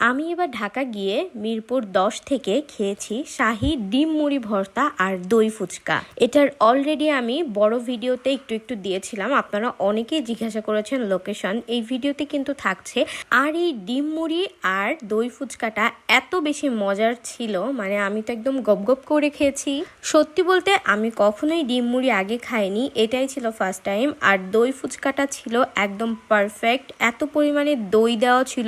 আমি এবার ঢাকা গিয়ে মিরপুর 10 থেকে খেয়েছি শাহী ডিম মুড়ি ভর্তা আর দই ফুচকা। এটার অলরেডি আমি বড় ভিডিওতে একটু দিয়েছিলাম, আপনারা অনেকেই জিজ্ঞাসা করেছেন লোকেশন, এই ভিডিওতে কিন্তু থাকছে। আর এই ডিম মুড়ি আর দই ফুচকাটা এত বেশি মজার ছিল, মানে আমি তো একদম গপ করে খেয়েছি। সত্যি বলতে আমি কখনোই ডিম মুড়ি আগে খাইনি, এটাই ছিল ফার্স্ট টাইম। আর দই ফুচকাটা ছিল একদম পারফেক্ট, এত পরিমাণে দই দেওয়া ছিল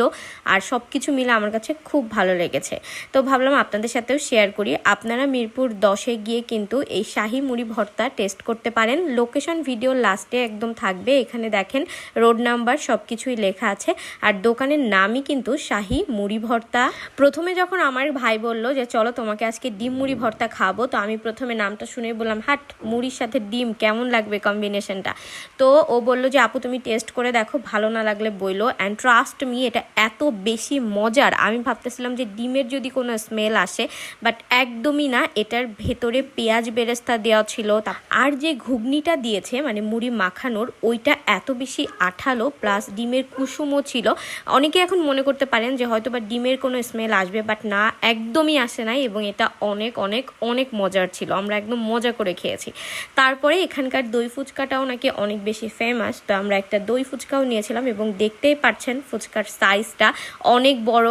আর সব কিছু মিলে আমার কাছে খুব ভালো লেগেছে। তো ভাবলাম আপনাদের সাথেও শেয়ার করি। আপনারা মিরপুর 10-এ গিয়ে কিন্তু এই শাহী মুড়ি ভর্তা টেস্ট করতে পারেন। লোকেশন ভিডিও লাস্টে একদম থাকবে, এখানে দেখেন রোড নাম্বার সব কিছুই লেখা আছে। আর দোকানের নামই কিন্তু শাহী মুড়ি ভর্তা। প্রথমে যখন আমার ভাই বলল যে চলো তোমাকে আজকে ডিম মুড়ি ভর্তা খাবো, তো আমি প্রথমে নামটা শুনে বললাম হাট, মুড়ির সাথে ডিম কেমন লাগবে কম্বিনেশনটা। তো ও বলল যে আপু তুমি টেস্ট করে দেখো, ভালো না লাগলে বইলো। অ্যান্ড ট্রাস্ট মি, এটা এত বেশি মজার। আমি ভাবতেছিলাম যে ডিমের যদি কোনো স্মেল আসে, বাট একদমই না। এটার ভেতরে পেঁয়াজ বেরেস্তা দেওয়া ছিল, আর যে ঘুগনিটা দিয়েছে মানে মুড়ি মাখানোর, ওইটা এত বেশি আঠালো, প্লাস ডিমের কুসুমও ছিল। অনেকে এখন মনে করতে পারেন যে হয়তো বা ডিমের কোনো স্মেল আসবে, বাট না, একদমই আসে নাই। এবং এটা অনেক অনেক অনেক মজার ছিল, আমরা একদম মজা করে খেয়েছি। তারপরে এখানকার দই ফুচকাটাও নাকি অনেক বেশি ফেমাস, তো আমরা একটা দই ফুচকাও নিয়েছিলাম। এবং দেখতেই পাচ্ছেন ফুচকার সাইজটা অনেক বড়।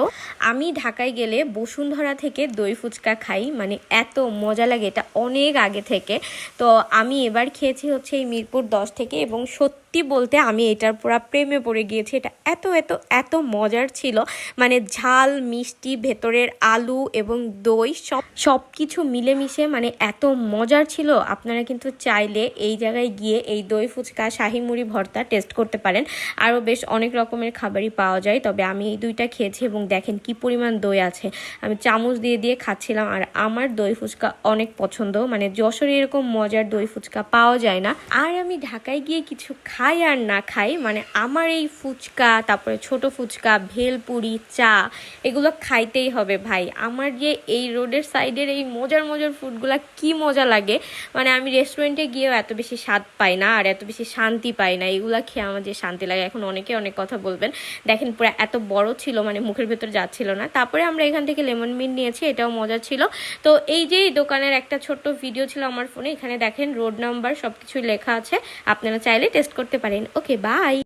আমি ঢাকায় গেলে বসুন্ধরা থেকে দই ফুচকা খাই, মানে এত মজা লাগে, এটা অনেক আগে থেকে। তো আমি এবার খেয়েছি হচ্ছে এই মিরপুর 10 থেকে, এবং সত্যি বলতে আমি এটার পুরো প্রেমে পড়ে গিয়েছি। এটা এত এত এত মজার ছিল, মানে ঝাল মিষ্টি, ভেতরের আলু এবং দই সব কিছু মিলেমিশে মানে এত মজার ছিল। আপনারা কিন্তু চাইলে এই জায়গায় গিয়ে এই দই ফুচকা, শাহী মুড়ি ভর্তা টেস্ট করতে পারেন। আরও বেশ অনেক রকমের খাবারই পাওয়া যায়, তবে আমি এই দুইটা খেয়েছি। এবং দেখেন কি পরিমাণ দই আছে, আমি চামচ দিয়ে খাচ্ছিলাম। আর আমার দই ফুচকা অনেক পছন্দ, মানে যশোরে এরকম মজার দই ফুচকা পাওয়া যায় না। আর আমি ঢাকায় গিয়ে কিছু খাই আর না খাই, মানে আমার এই ফুচকা, তারপরে ছোট ফুচকা, ভেলপুরি, চা, এগুলো খাইতেই হবে ভাই। আমার যে এই রোডের সাইডের এই মজার ফুডগুলা কি মজা লাগে, মানে আমি রেস্টুরেন্টে গিয়েও এত বেশি স্বাদ পাই না আর এত বেশি শান্তি পাই না। এগুলা খেয়ে আমার যে শান্তি লাগে, এখন অনেকে অনেক কথা বলবেন। দেখেন পুরো এত বড় ছিল, মানে মুখের ভেতর যাচ্ছিল না। তারপরে আমরা এখান থেকে লেমন মিন্ট নিয়েছি, এটাও মজা ছিল। তো এই যে দোকানের একটা ছোট্ট ভিডিও ছিল আমার ফোনে, এখানে দেখেন রোড নাম্বার সব কিছুই লেখা আছে, আপনারা চাইলে টেস্ট করতে পারেন। ওকে, বাই।